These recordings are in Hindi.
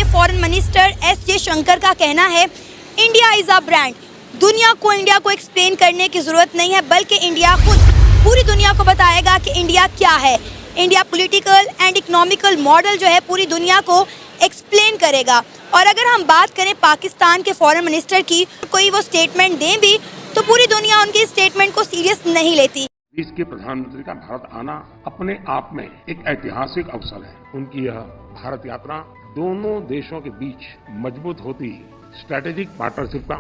फॉरेन मिनिस्टर एस जयशंकर का कहना है, इंडिया इज अ ब्रांड। दुनिया को एक्सप्लेन करने की जरूरत नहीं है, बल्कि इंडिया खुद पूरी दुनिया को बताएगा कि इंडिया क्या है। India political and economical model जो है पूरी दुनिया को एक्सप्लेन करेगा। और अगर हम बात करें पाकिस्तान के फॉरेन मिनिस्टर की, कोई वो स्टेटमेंट दें भी तो पूरी दुनिया उनकी स्टेटमेंट को सीरियस नहीं लेती। देश के प्रधानमंत्री का भारत आना अपने आप में एक ऐतिहासिक अवसर है। उनकी यह भारत यात्रा दोनों देशों के बीच मजबूत होती स्ट्रेटेजिक पार्टनरशिप का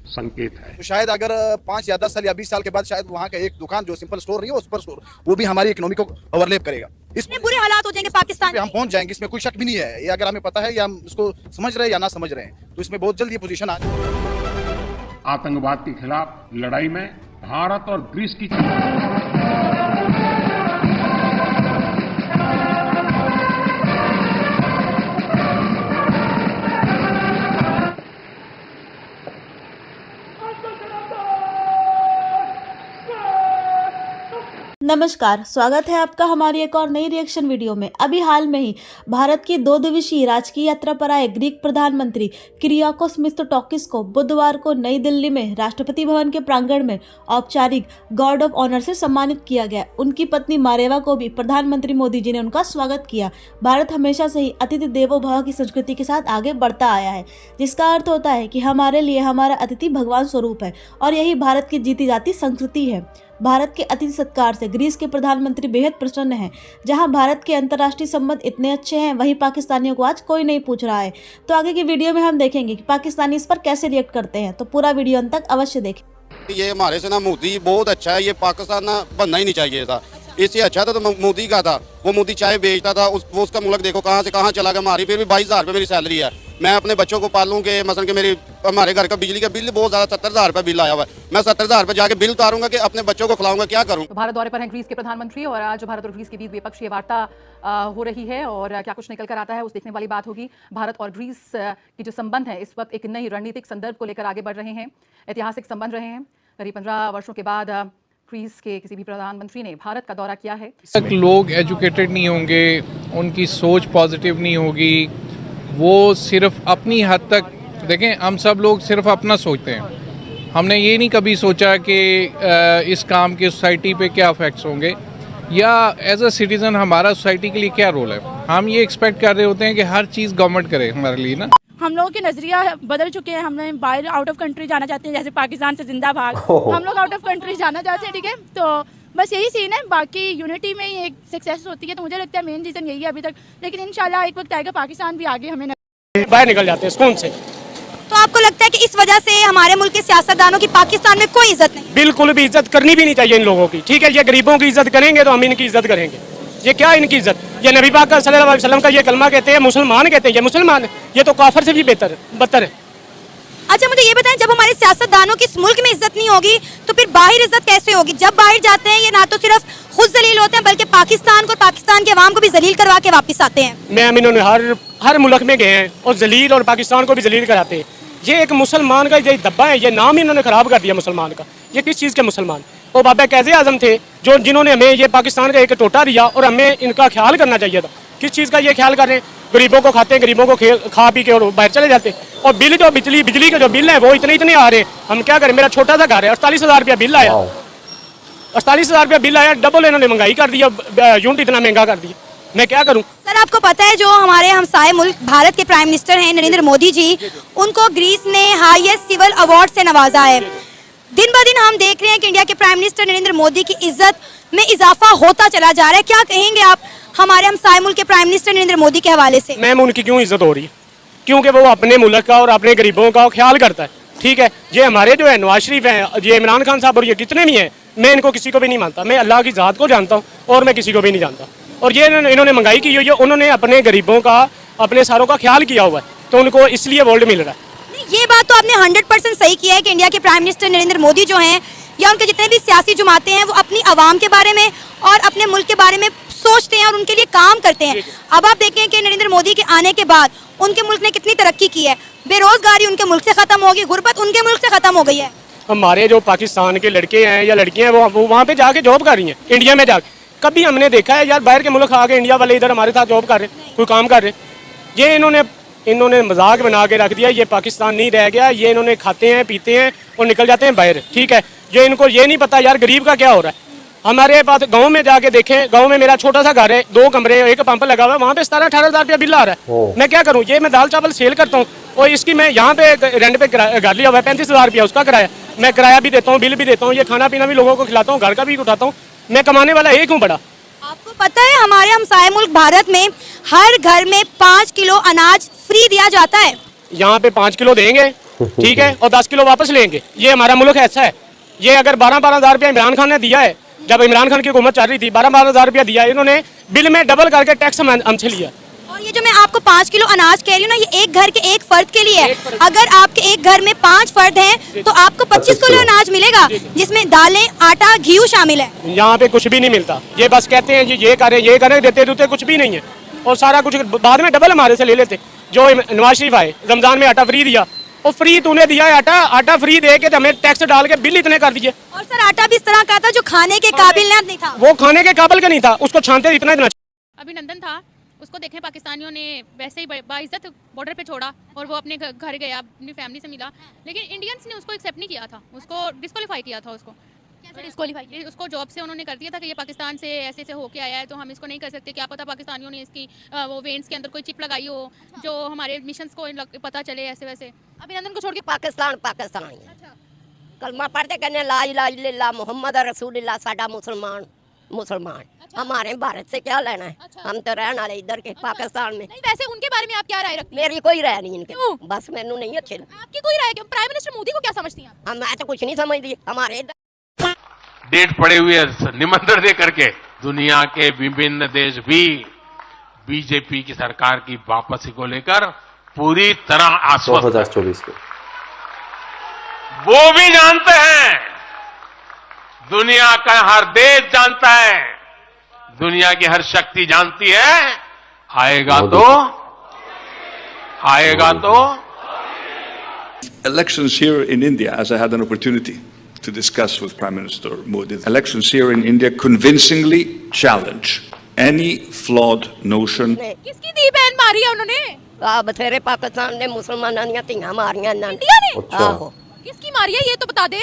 संकेत है। तो शायद अगर 5 या 10 साल या 20 साल के बाद शायद वहाँ का एक दुकान जो सिंपल स्टोर नहीं है, सुपर स्टोर, वो भी हमारी इकोनॉमी को ओवरलैप करेगा। इसमें बुरे हालात हो जाएंगे पाकिस्तान पे हम पहुंच जाएंगे, इसमें कोई शक भी नहीं है। ये अगर हमें पता है या हम इसको समझ रहे हैं या ना समझ रहे हैं, तो इसमें बहुत जल्द ये पोजीशन आ आतंकवाद के खिलाफ लड़ाई में भारत और ग्रीस की नमस्कार, स्वागत है आपका हमारी एक और नई रिएक्शन वीडियो में। अभी हाल में ही भारत की 2 दिवसीय राजकीय यात्रा पर आए ग्रीक प्रधानमंत्री किरियाकोस मित्सोटाकिस को बुधवार को नई दिल्ली में राष्ट्रपति भवन के प्रांगण में औपचारिक गार्ड ऑफ ऑनर से सम्मानित किया गया। उनकी पत्नी मारेवा को भी प्रधानमंत्री मोदी जी ने उनका स्वागत किया। भारत हमेशा से ही अतिथि देवो भव की संस्कृति के साथ आगे बढ़ता आया है, जिसका अर्थ होता है कि हमारे लिए हमारा अतिथि भगवान स्वरूप है और यही भारत की जीती जाती संस्कृति है। भारत के अतिथि सत्कार से ग्रीस के प्रधानमंत्री बेहद प्रसन्न हैं। जहां भारत के अंतर्राष्ट्रीय संबंध इतने अच्छे हैं, वहीं पाकिस्तानियों को आज कोई नहीं पूछ रहा है। तो आगे की वीडियो में हम देखेंगे कि पाकिस्तानी इस पर कैसे रिएक्ट करते हैं, तो पूरा वीडियो अंत तक अवश्य देखें। ये हमारे से ना मोदी बहुत अच्छा है, ये पाकिस्तान ना बनना ही नहीं चाहिए था। इससे अच्छा तो मोदी का था, वो मोदी चाय बेचता था, वो उसका मुल्क देखो कहाँ से कहाँ चला गया। हमारी फिर भी 22,000 रुपये मेरी सैलरी है, मैं अपने बच्चों को पालूं के मसलन के हमारे घर का बिजली का बिल बहुत ज़्यादा 70,000 रुपये बिल आया हुआ है। मैं 70,000 रुपये जाके बिल उतारूंगा कि अपने बच्चों को खिलाऊंगा, क्या करूँ। तो भारत दौरे पर हैं ग्रीस के प्रधानमंत्री और आज भारत और ग्रीस के बीच द्विपक्षीय वार्ता हो रही है और क्या कुछ निकल कर आता है उस देखने वाली बात होगी। भारत और ग्रीस की जो संबंध है इस वक्त एक नई रणनीतिक संदर्भ को लेकर आगे बढ़ रहे हैं। ऐतिहासिक संबंध रहे हैं। करीब 15 वर्षों के बाद ग्रीस के किसी भी प्रधानमंत्री ने भारत का दौरा किया है। तक लोग एजुकेटेड नहीं होंगे, उनकी सोच पॉजिटिव नहीं होगी, वो सिर्फ अपनी हद तक देखें। हम सब लोग सिर्फ अपना सोचते हैं। हमने ये नहीं कभी सोचा कि इस काम के सोसाइटी पे क्या इफेक्ट्स होंगे या एज अ सिटीज़न हमारा सोसाइटी के लिए क्या रोल है। हम ये एक्सपेक्ट कर रहे होते हैं कि हर चीज़ गवर्नमेंट करे हमारे लिए ना। हम लोगों के नजरिया बदल चुके हैं। हम लोग बाहर आउट ऑफ कंट्री जाना चाहते हैं, जैसे पाकिस्तान से जिंदाबाद। हम लोग आउट ऑफ कंट्री जाना चाहते हैं, ठीक है। तो बस यही सीन है, बाकी यूनिटी में ही एक सक्सेस होती है। तो मुझे लगता है मेन रीजन यही है अभी तक, लेकिन इंशाल्लाह एक वक्त आएगा पाकिस्तान भी आगे हमें बाहर निकल जाते हैं सुकून से। तो आपको लगता है कि इस वजह से हमारे मुल्क के सियासतदानों की पाकिस्तान में कोई इज्जत नहीं? बिल्कुल भी इज्जत करनी भी नहीं चाहिए इन लोगों की, ठीक है। ये गरीबों की इज्जत करेंगे तो हम इनकी इज्जत करेंगे। ये क्या इनकी इज्जत, ये नबी पाक सल्लल्लाहु अलैहि वसल्लम का ये कलमा कहते हैं, मुसलमान कहते हैं, ये मुसलमान है, ये तो काफिर से भी बदतर है। अच्छा मुझे ये बताएं, जब हमारे सियासतदानों की इस मुल्क में इज्जत नहीं होगी तो फिर बाहर इज्जत कैसे होगी? जब बाहर जाते हैं ये ना तो सिर्फ खुद जलील होते हैं बल्कि पाकिस्तान को, पाकिस्तान के अवाम को भी जलील करवा के वापस आते हैं। मैम इन्होंने हर मुल्क में गए हैं और जलील और पाकिस्तान को भी जलील कराते हैं। ये एक मुसलमान का ये दब्बा है, ये नाम ही इन्होंने खराब कर दिया मुसलमान का। ये किस चीज़ के मुसलमान? वो बाबा कैसे आजम थे जिन्होंने हमें ये पाकिस्तान का एक टोटा दिया और हमें इनका ख्याल करना चाहिए था। किस चीज़ का ये ख्याल कर रहे हैं? गरीबों को खाते हैं, गरीबों को खा पी के और बाहर चले जाते हैं। और बिल जो बिजली के जो बिल है वो इतने आ रहे हैं। हम क्या करें? मेरा छोटा सा घर है, 48,000 रुपया बिल आया, 48,000 रुपया बिल आया, डबल इन्होंने महंगाई कर दिया, यूनिट इतना महंगा कर दिया। मैं क्या करूं? सर आपको पता है जो हमारे हमसाए मुल्क भारत के प्राइम मिनिस्टर हैं नरेंद्र मोदी जी, उनको ग्रीस ने हाईएस्ट सिविल अवार्ड से नवाजा है। दिन ब दिन हम देख रहे हैं कि इंडिया के प्राइम मिनिस्टर नरेंद्र मोदी की इज्जत में इजाफा होता चला जा रहा है। क्या कहेंगे आप हमारे हमसाए मुल्क के प्राइम मिनिस्टर नरेंद्र मोदी के हवाले से? मैम उनकी क्यों इज्जत हो रही है? क्योंकि वो अपने मुल्क का और अपने गरीबों का ख्याल करता है, ठीक है। ये हमारे जो है नवाज शरीफ हैं, ये इमरान खान साहब और ये कितने भी हैं, मैं इनको किसी को भी नहीं मानता। मैं अल्लाह की ज़ात को जानता हूँ और मैं किसी को भी नहीं जानता। और ये इन्होंने महंगाई की हुई है, उन्होंने अपने गरीबों का, अपने सारों का ख्याल किया हुआ है, तो उनको इसलिए अवार्ड मिल रहा है। ये बात तो आपने 100% सही किया है कि इंडिया के प्राइम मिनिस्टर नरेंद्र मोदी जो हैं या उनके जितने भी सियासी जमातें हैं वो अपनी आवाम के बारे में और अपने मुल्क के बारे में सोचते हैं और उनके लिए काम करते हैं। अब आप देखें कि नरेंद्र मोदी के आने के बाद उनके मुल्क ने कितनी तरक्की की है। बेरोजगारी उनके मुल्क से खत्म होगी, गुर्बत उनके मुल्क से खत्म हो गई है। हमारे जो पाकिस्तान के लड़के हैं या लड़कियां हैं वो वहाँ पे जाके जॉब कर रही हैं, इंडिया में जाके। कभी हमने देखा है यार बाहर के मुल्क आके इंडिया वाले इधर हमारे साथ जॉब कर रहे हैं, कोई काम कर रहे हैं? ये इन्होंने इन्होंने मजाक बना के रख दिया, ये पाकिस्तान नहीं रह गया, ये इन्होंने खाते हैं पीते हैं और निकल जाते हैं बाहर। ठीक है, जो इनको ये नहीं पता यार गरीब का क्या हो रहा है। हमारे पास गांव में जाके देखें, गांव में मेरा छोटा सा घर है, 2 कमरे, एक पंप लगा हुआ है, वहाँ पे 17-18 हज़ार रुपया बिल आ रहा है। मैं क्या करूँ? ये मैं दाल चावल सेल करता हूँ और इसकी मैं यहाँ पे रेंट पे घर लिया हुआ है 35,000 रुपया उसका किराया। मैं किराया भी देता हूँ, बिल भी देता हूँ, ये खाना पीना भी लोगों को खिलाता हूँ, घर का भी उठाता हूँ। मैं कमाने वाला एक हूँ बड़ा। आपको पता है हमारे हमसाए मुल्क भारत में हर घर में 5 किलो अनाज फ्री दिया जाता है। यहाँ पे 5 किलो देंगे, ठीक है, और 10 किलो वापस लेंगे। ये हमारा मुल्क ऐसा है। ये अगर 12-12 हज़ार रुपया इमरान खान ने दिया है, जब इमरान खान की हुकूमत चल रही थी 12-12 हज़ार रुपया दिया है इन्होंने, बिल में डबल करके टैक्स हमसे लिया। और ये जो मैं आपको 5 किलो अनाज कह रही हूँ ना, ये एक घर के एक फर्द के लिए है। अगर आपके एक घर में 5 फर्द हैं तो आपको 25 किलो अनाज मिलेगा, जिसमें दालें, आटा, घी शामिल है। यहाँ पे कुछ भी नहीं मिलता। ये बस कहते हैं ये करें, देते कुछ भी नहीं है, और सारा कुछ बाद में डबल हमारे से ले लेते। जो नवाज शरीफ आए, रमजान में आटा फ्री दिया, और फ्री तूने दिया है आटा फ्री दे के हमें टैक्स डाल के बिल इतने कर दिए। और सर आटा भी इस तरह का था जो खाने के काबिल नहीं था। वो खाने के काबिल का नहीं था, उसको छानते इतना देना। अभिनंदन था, उसको देखें पाकिस्तानियों ने वैसे ही बाइज्जत बॉर्डर पे छोड़ा और वो अपने घर गया, अपनी फैमिली से मिला, लेकिन इंडियंस ने उसको एक्सेप्ट नहीं किया था, उसको डिस्क्वालीफाई किया था। उसको जॉब से उन्होंने कर दिया था कि ये पाकिस्तान से ऐसे होके आया है तो हम इसको नहीं कर सकते। क्या पता पाकिस्तानियों ने इसकी वो वेन्स के अंदर कोई चिप लगाई हो जो हमारे मिशंस को पता चले ऐसे वैसे। अभिनंदन को छोड़ के पाकिस्तान कलमा पढ़ते कहने ला इलाहा इल्लल्लाह मुहम्मद रसूलुल्लाह, साडा मुसलमान। हमारे भारत से क्या लेना है? हम तो रहने वाले इधर के पाकिस्तान में। नहीं, वैसे उनके बारे में आप क्या राय रखती हैं? मेरी कोई राय नहीं इनके, बस मैनू नहीं अच्छे। आपकी कोई राय क्यों? प्राइम मिनिस्टर मोदी को क्या समझती हैं आप? मैं तो कुछ नहीं समझती। हमारे डेट पड़े हुए निमंत्रण दे करके दुनिया के विभिन्न देश भी बीजेपी की सरकार की वापसी को लेकर पूरी तरह आश्वस्त 2024 के वो भी जानते हैं, दुनिया का हर देश जानता है, दुनिया की हर शक्ति जानती है, आएगा तो Elections here in India, as I had an opportunity to discuss with Prime Minister Modi, elections here in India convincingly challenge any flawed notion. किसकी दी बहन मारी है उन्होंने? बथेरे पाकिस्तान ने मुसलमानों दी धीयां मारियां इन्होंने। इंडिया ने? आहो। किसकी मारी है ये तो बता दे।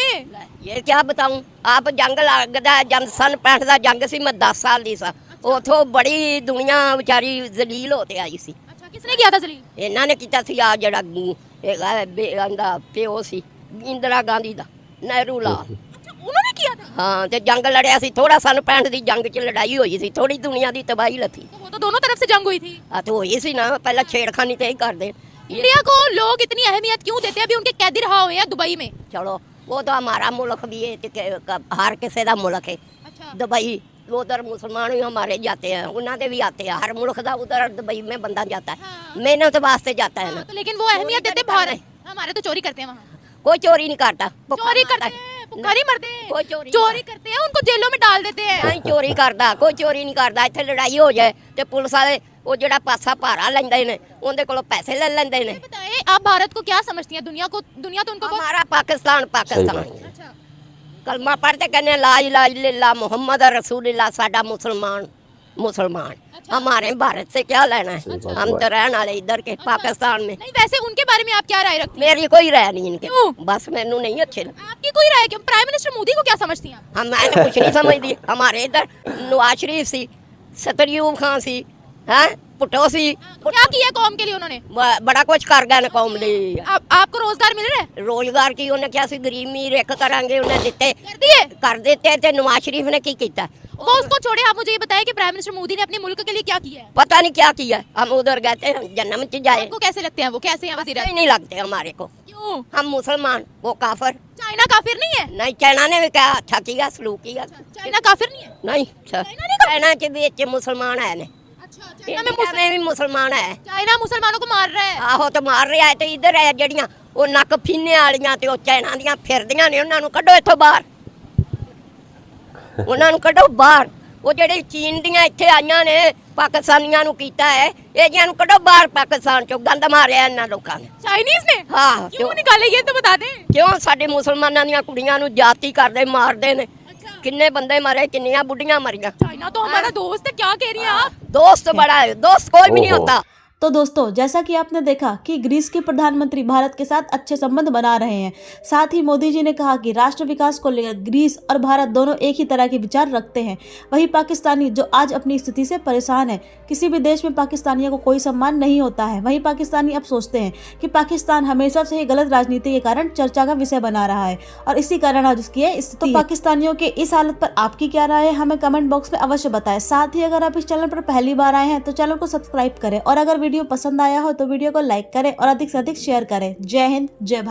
ये क्या बताऊं? आप जंग लगदा जंग सन 65 दा जंग सी, मैं 10 साल दी सा। उथों बड़ी दुनिया बेचारी जलील होते आई सी। अच्छा, किसने किया था जलील? इन्होंने किया सी आ जड़ा प्यो सी इंदिरा गांधी दा, नेहरू लाल। अच्छा, उन्होंने किया था? हाँ, ते जंग लड़िया सी थोड़ा सन 65 दी जंग च लड़ाई हुई सी, थोड़ी दुनिया दी तबाही लथी। तो वो तो दोनों तरफ से जंग हुई थी। तो हुई सी ना, पहला छेड़खानी ते ही कर दे। इंडिया को लोग इतनी अहमियत क्यों देते हैं? अभी उनके कैदी रहा हुए हैं दुबई में। चलो वो तो हमारा मुल्क भी है, हर किसी का मुल्क है। अच्छा। दुबई उधर मुसलमान ही हमारे जाते हैं, उन्होंने भी आते हैं, हर मुल्क का उधर दुबई में बंदा जाता है। हाँ। मेहनत वास्ते जाता है ना। तो लेकिन वो अहमियत देते भारत, हमारे तो चोरी करते हैं वहाँ। कोई चोरी नहीं करता, चोरी करते हैं, पुकारी मरते हैं। कोई चोरी करते हैं, उनको जेलों में डाल देते हैं। नहीं चोरी करता, कोई चोरी नहीं करता। इतने लड़ाई हो जाए तो पुलिस वाले वो जड़ा पासा भारा लेंदे ने, उनके कोलों पैसे ले लेंदे ने। बताइए आप भारत को क्या समझती हैं? दुनिया तो उनको हमारा पाकिस्तान अच्छा। कलमा पढ़ते कहने ला इलाहा इल्लल्लाह मुहम्मद रसूलुल्लाह, साडा मुसलमान। हमारे भारत से क्या लेना है? हम तो रहने वाले इधर के पाकिस्तान में। नहीं, वैसे उनके बारे में आप क्या राय रखती हैं? मेरी कोई राय नहीं इनके, बस मैनू नहीं अच्छे। आपकी कोई राय क्यों? प्राइम मिनिस्टर मोदी को क्या समझती हैं? मैं तो कुछ नहीं समझती। हमारे इधर नवाज शरीफ सी, सतरयूब खान सी, हैं पुटो सी। क्या किया कौम के लिए उन्होंने? बड़ा कुछ कर गए ना कौम लिए। आपको रोजगार मिल रहा है? रोजगार की उन्हें क्या सी गरीब मीर एक करांगे उन्हें दिते कर देते थे। नवाज शरीफ ने की किया? वो उसको छोड़े, आप मुझे ये बताएं कि प्राइम मिनिस्टर मोदी ने अपने मुल्क के लिए क्या किया है? पता नहीं क्या किया। हम उधर गए थे जन्नम च जाए। आपको कैसे लगते हैं वो? कैसे हैं वज़ीर? नहीं लगते हमारे को। क्यों? हम मुसलमान, वो काफिर। चाइना काफिर नहीं है? नहीं, चाइना ने भी क्या अच्छा किया, सलूक किया। चाइना काफिर नहीं है? नहीं, चाइना के बीच मुसलमान है ने। चाइना में भी मुसलमान है। चाइना मुसलमानों को मार रहा है। आहो तो मार रहा है। तो इधर है जड़ियां वो नक फीने वालियां ते वो चाइना दियां फिरदियां ने, उन्हां नूं कड्डो इत्थों बाहर, उन्हां नूं कड्डो बाहर। वो जेडे चीन दियां इत्थे आईयां ने पाकिस्तानियां नूं कीता है, ये जिहां नूं कड्डो बाहर पाकिस्तान चों। गंद मारिया इन्हां लोकां ने, चाइनीज ने। हाँ, क्यों निकाले ये तो बता दें। क्यों साडे मुसलमानां दियां कुड़ियां नूं जाती करदे मारदे ने। किन्ने बंदे मरे, किन्नियां बुढ़ियां मरियां। चाइना तो हमारा दोस्त है, क्या कह रही हैं आप? दोस्त बड़ा है, दोस्त कोई भी नहीं होता। तो दोस्तों, जैसा कि आपने देखा कि ग्रीस के प्रधानमंत्री भारत के साथ अच्छे संबंध बना रहे हैं। साथ ही मोदी जी ने कहा कि राष्ट्र विकास को लेकर ग्रीस और भारत दोनों एक ही तरह के विचार रखते हैं। वहीं पाकिस्तानी जो आज अपनी स्थिति से परेशान है, किसी भी देश में पाकिस्तानियों को कोई सम्मान नहीं होता है। वहीं पाकिस्तानी अब सोचते हैं कि पाकिस्तान हमेशा से ही गलत राजनीति के कारण चर्चा का विषय बना रहा है और इसी कारण आज उसकी स्थिति। तो पाकिस्तानियों के इस हालत पर आपकी क्या राय है, हमें कमेंट बॉक्स में अवश्य बताएं। साथ ही अगर आप इस चैनल पर पहली बार आए हैं तो चैनल को सब्सक्राइब करें और अगर वीडियो पसंद आया हो तो वीडियो को लाइक करें और अधिक से अधिक शेयर करें। जय हिंद, जय भारत।